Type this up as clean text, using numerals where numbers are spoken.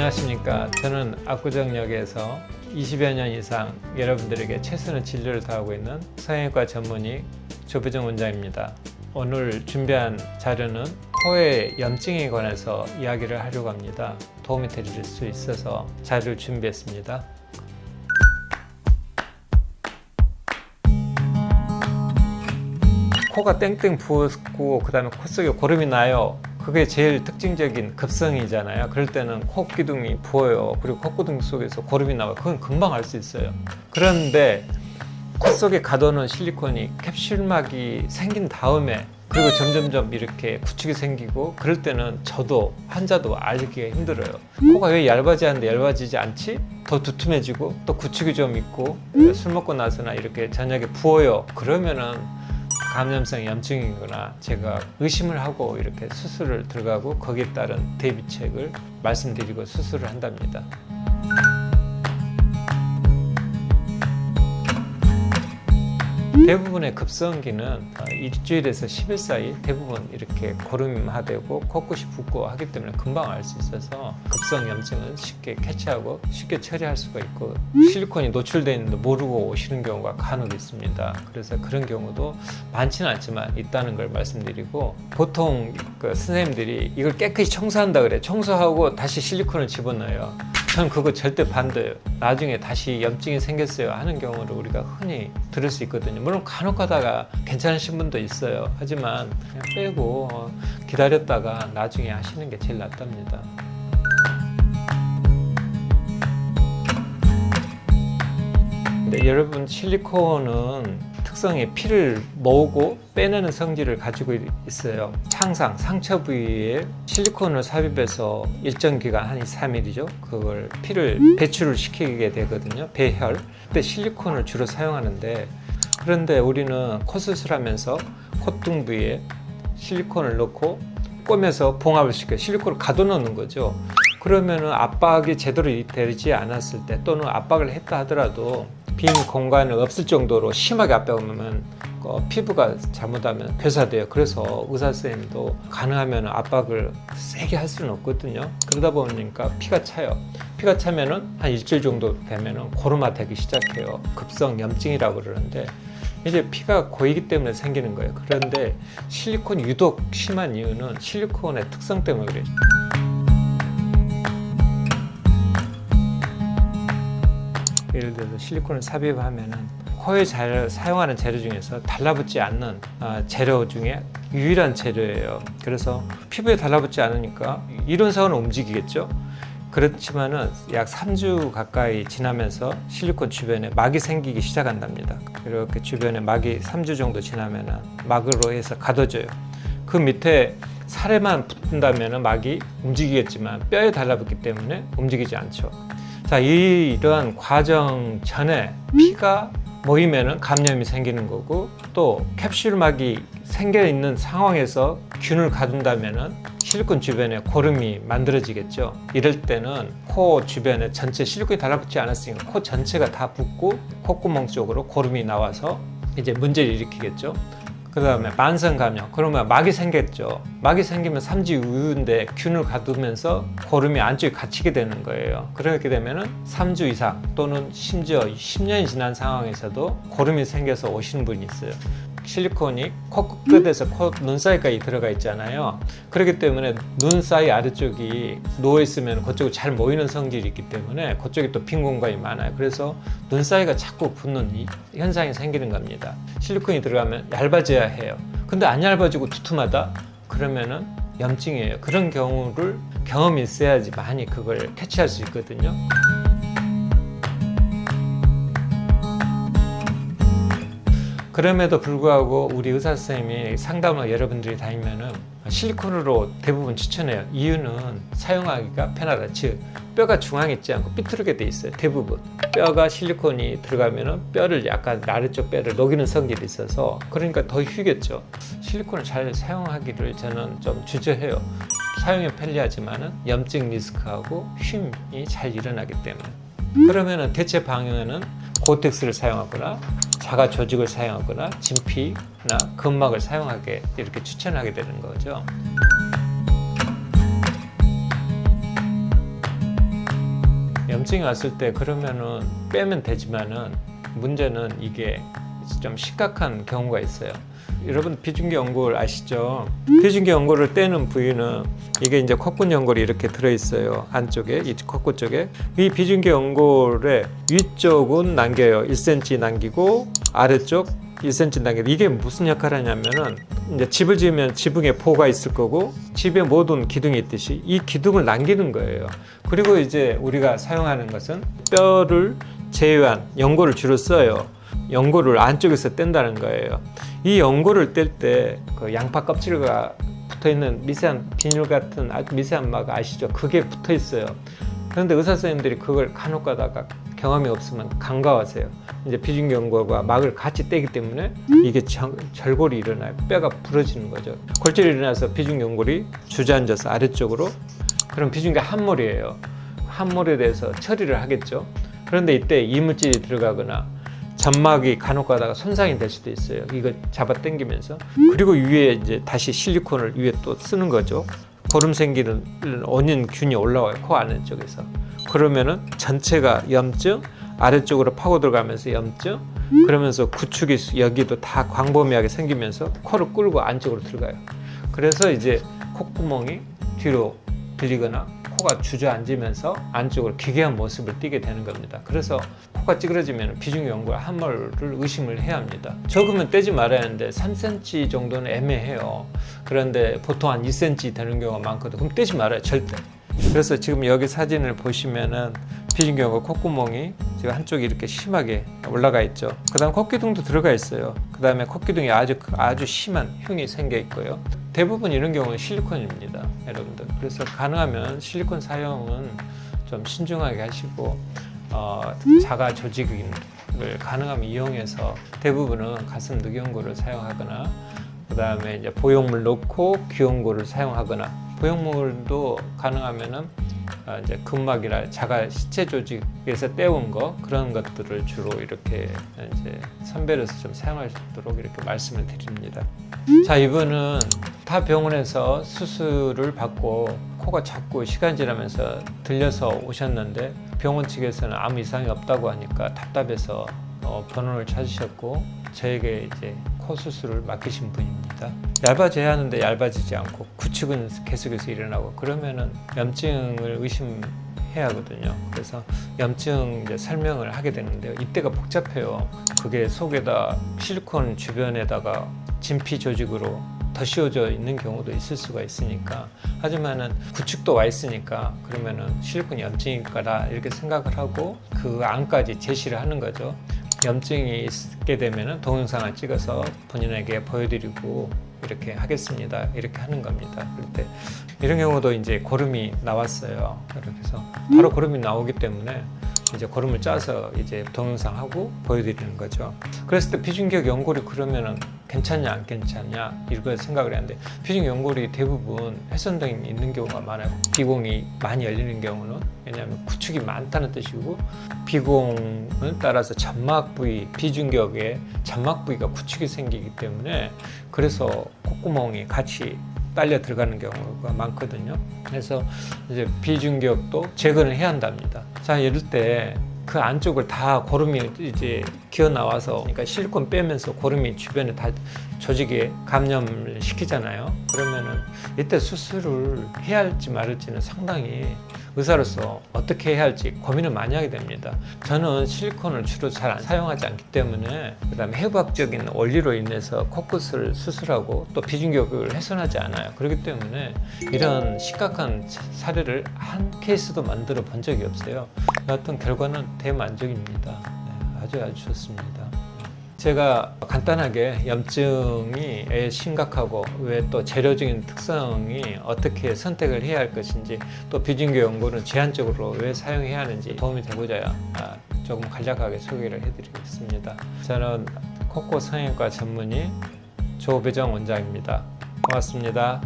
안녕하십니까. 저는 압구정역에서 20여 년 이상 여러분들에게 최선의 진료를 다하고 있는 성형외과 전문의 조배정 원장입니다. 오늘 준비한 자료는 코의 염증에 관해서 이야기를 하려고 합니다. 도움이 드릴 수 있어서 자료를 준비했습니다. 코가 땡땡 부었고 그 다음에 코 속에 고름이 나요. 그게 제일 특징적인 급성이잖아요. 그럴 때는 콧기둥이 부어요. 그리고 콧구멍 속에서 고름이 나와요. 그건 금방 알 수 있어요. 그런데 코 속에 가둬놓은 실리콘이 캡슐막이 생긴 다음에 그리고 점점점 이렇게 구축이 생기고 그럴 때는 저도 환자도 알기가 힘들어요. 코가 왜 얇아지지 않지? 더 두툼해지고 또 구축이 좀 있고 술 먹고 나서나 이렇게 저녁에 부어요. 그러면은 감염성 염증이거나 제가 의심을 하고 이렇게 수술을 들어가고 거기에 따른 대비책을 말씀드리고 수술을 한답니다. 대부분의 급성기는 일주일에서 10일 사이 대부분 이렇게 고름화되고 코끝이 붓고 하기 때문에 금방 알 수 있어서 급성 염증은 쉽게 캐치하고 쉽게 처리할 수가 있고 실리콘이 노출되어 있는데 모르고 오시는 경우가 간혹 있습니다. 그래서 그런 경우도 많지는 않지만 있다는 걸 말씀드리고 보통 선생님들이 이걸 깨끗이 청소한다 그래. 청소하고 다시 실리콘을 집어넣어요. 전 그거 절대 반대예요. 나중에 다시 염증이 생겼어요 하는 경우를 우리가 흔히 들을 수 있거든요. 물론 간혹 가다가 괜찮으신 분도 있어요. 하지만 그냥 빼고 기다렸다가 나중에 하시는 게 제일 낫답니다. 근데 여러분 실리콘은 특성이 피를 모으고 빼내는 성질을 가지고 있어요. 창상, 상처 부위에 실리콘을 삽입해서 일정 기간 한 2, 3일이죠. 그걸 피를 배출을 시키게 되거든요. 배혈. 그때 실리콘을 주로 사용하는데 그런데 우리는 코 수술하면서 콧등 부위에 실리콘을 넣고 꼬매서 봉합을 시켜요. 실리콘을 가둬놓는 거죠. 그러면은 압박이 제대로 되지 않았을 때 또는 압박을 했다 하더라도 빈 공간을 없을 정도로 심하게 압박하면 피부가 잘못하면 괴사돼요. 그래서 의사 선생님도 가능하면 압박을 세게 할 수는 없거든요. 그러다 보니까 피가 차요. 피가 차면은 한 일주일 정도 되면은 고름화 되기 시작해요. 급성 염증이라고 그러는데 이제 피가 고이기 때문에 생기는 거예요. 그런데 실리콘이 유독 심한 이유는 실리콘의 특성 때문에 그래요. 예를 들어서 실리콘을 삽입하면은 코에 사용하는 재료 중에서 달라붙지 않는 재료 중에 유일한 재료예요. 그래서 피부에 달라붙지 않으니까 이론상은 움직이겠죠. 그렇지만은 약 3주 가까이 지나면서 실리콘 주변에 막이 생기기 시작한답니다. 이렇게 주변에 막이 3주 정도 지나면은 막으로 해서 가둬져요. 그 밑에 살에만 붙는다면은 막이 움직이겠지만 뼈에 달라붙기 때문에 움직이지 않죠. 자, 이러한 과정 전에 피가 모이면은 감염이 생기는 거고 또 캡슐막이 생겨 있는 상황에서 균을 가둔다면은 실리콘 주변에 고름이 만들어지겠죠. 이럴 때는 코 주변에 전체 실리콘이 달라붙지 않았으니까 코 전체가 다 붓고 콧구멍 쪽으로 고름이 나와서 이제 문제를 일으키겠죠. 그 다음에 만성 감염. 그러면 막이 생겼죠. 막이 생기면 3주 이후인데 균을 가두면서 고름이 안쪽에 갇히게 되는 거예요. 그렇게 되면은 3주 이상 또는 심지어 10년이 지난 상황에서도 고름이 생겨서 오시는 분이 있어요. 실리콘이 코끝에서 눈 사이까지 들어가 있잖아요. 그렇기 때문에 눈 사이 아래쪽이 누워있으면 그쪽이 잘 모이는 성질이 있기 때문에 그쪽이 또 빈 공간이 많아요. 그래서 눈 사이가 자꾸 붓는 현상이 생기는 겁니다. 실리콘이 들어가면 얇아져야 해요. 근데 안 얇아지고 두툼하다? 그러면은 염증이에요. 그런 경우를 경험이 있어야지 많이 그걸 캐치할 수 있거든요. 그럼에도 불구하고 우리 의사 선생님이 상담을 여러분들이 다니면은 실리콘으로 대부분 추천해요. 이유는 사용하기가 편하다. 즉 뼈가 중앙에 있지 않고 삐뚤게 돼 있어요. 대부분 뼈가 실리콘이 들어가면은 뼈를 약간 아래쪽 뼈를 녹이는 성질이 있어서 그러니까 더 휴겠죠. 실리콘을 잘 사용하기를 저는 좀 주저해요. 사용이 편리하지만은 염증 리스크하고 휨이 잘 일어나기 때문에. 그러면은 대체 방향에는 고텍스를 사용하거나 자가 조직을 사용하거나 진피나 근막을 사용하게 이렇게 추천하게 되는 거죠. 염증이 왔을 때 그러면은 빼면 되지만은 문제는 이게 좀 심각한 경우가 있어요. 여러분 비중계 연골 아시죠? 비중계 연골을 떼는 부위는 이게 이제 콧구 연골이 이렇게 들어있어요. 안쪽에 이 콧구 쪽에 이 비중계 연골의 위쪽은 남겨요. 1cm 남기고 아래쪽 1cm 남기고 이게 무슨 역할을 하냐면은 이제 집을 지으면 지붕에 포가 있을 거고 집에 모든 기둥이 있듯이 이 기둥을 남기는 거예요. 그리고 이제 우리가 사용하는 것은 뼈를 제외한 연골을 주로 써요. 연골을 안쪽에서 뗀다는 거예요. 이 연골을 뗄 때 그 양파 껍질과 붙어있는 미세한 비닐 같은 아주 미세한 막 아시죠? 그게 붙어 있어요. 그런데 의사 선생님들이 그걸 간혹 가다가 경험이 없으면 간과하세요. 이제 비중계 연골과 막을 같이 떼기 때문에 이게 절골이 일어나요. 뼈가 부러지는 거죠. 골절이 일어나서 비중계 연골이 주저앉아서 아래쪽으로, 그럼 비중계 함몰이에요. 함몰에 대해서 처리를 하겠죠. 그런데 이때 이물질이 들어가거나 점막이 간혹 가다가 손상이 될 수도 있어요. 이거 잡아 당기면서. 그리고 위에 이제 다시 실리콘을 위에 또 쓰는 거죠. 고름 생기는 원인균이 올라와요. 코 안쪽에서. 그러면은 전체가 염증, 아래쪽으로 파고 들어가면서 염증, 그러면서 구축이 여기도 다 광범위하게 생기면서 코를 끌고 안쪽으로 들어가요. 그래서 이제 콧구멍이 뒤로 들리거나 코가 주저앉으면서 안쪽으로 기괴한 모습을 띠게 되는 겁니다. 그래서 코가 찌그러지면 비중계 연골 함몰을 의심을 해야 합니다. 적으면 떼지 말아야 하는데 3cm 정도는 애매해요. 그런데 보통 한 2cm 되는 경우가 많거든요. 그럼 떼지 말아요, 절대. 그래서 지금 여기 사진을 보시면은 비중계 연골 콧구멍이 지금 한쪽이 이렇게 심하게 올라가 있죠. 그 다음 콧기둥도 들어가 있어요. 그 다음에 콧기둥이 아주 심한 흉이 생겨 있고요. 대부분 이런 경우는 실리콘입니다, 여러분들. 그래서 가능하면 실리콘 사용은 좀 신중하게 하시고 자가 조직을 가능하면 이용해서 대부분은 가슴 늑연골을 사용하거나 그 다음에 이제 보형물 넣고 귀연골을 사용하거나 보형물도 가능하면은 이제 근막이나 자가 시체 조직에서 떼온 거 그런 것들을 주로 이렇게 이제 선별해서 좀 사용할 수 있도록 이렇게 말씀을 드립니다. 자, 이분은 타 병원에서 수술을 받고 코가 자꾸 시간 지나면서 들려서 오셨는데 병원 측에서는 아무 이상이 없다고 하니까 답답해서 번호를 찾으셨고 저에게 이제 코 수술을 맡기신 분입니다. 얇아져야 하는데 얇아지지 않고 구축은 계속해서 일어나고 그러면은 염증을 의심해야 하거든요. 그래서 염증 이제 설명을 하게 되는데요. 이때가 복잡해요. 그게 속에다 실리콘 주변에다가 진피 조직으로 더 씌워져 있는 경우도 있을 수가 있으니까. 하지만은 구축도 와 있으니까 그러면은 실리콘이 염증일 거다 이렇게 생각을 하고 그 안까지 제시를 하는 거죠. 염증이 있게 되면은 동영상을 찍어서 본인에게 보여드리고 이렇게 하겠습니다. 이렇게 하는 겁니다. 그럴 때 이런 경우도 이제 고름이 나왔어요. 그래서 바로 고름이 나오기 때문에 이제 고름을 짜서 이제 동영상하고 보여드리는 거죠. 그랬을 때 비중계 연골이 그러면은 괜찮냐 안 괜찮냐 이걸 생각을 하는데 비중계 연골이 대부분 훼손돼 있는 경우가 많아요. 비공이 많이 열리는 경우는 왜냐하면 구축이 많다는 뜻이고 비공을 따라서 점막 부위 비중격에 점막 부위가 구축이 생기기 때문에 그래서 콧구멍이 같이 딸려 들어가는 경우가 많거든요. 그래서 이제 비중격도 제거를 해야 한답니다. 자, 이럴 때 그 안쪽을 다 고름이 이제 기어 나와서 그러니까 실리콘 빼면서 고름이 주변에 다 조직에 감염을 시키잖아요. 그러면은 이때 수술을 해야 할지 말을지는 상당히 의사로서 어떻게 해야 할지 고민을 많이 하게 됩니다. 저는 실리콘을 주로 잘 사용하지 않기 때문에 그다음에 해부학적인 원리로 인해서 코끝을 수술하고 또 비중격을 훼손하지 않아요. 그렇기 때문에 이런 심각한 사례를 한 케이스도 만들어 본 적이 없어요. 여하튼 결과는 대만족입니다. 네, 아주 좋습니다. 제가 간단하게 염증이 왜 심각하고 왜 또 재료적인 특성이 어떻게 선택을 해야 할 것인지 또 비중계 연골은 제한적으로 왜 사용해야 하는지 도움이 되고자 조금 간략하게 소개를 해드리겠습니다. 저는 코코 성형외과 전문의 조배정 원장입니다. 고맙습니다.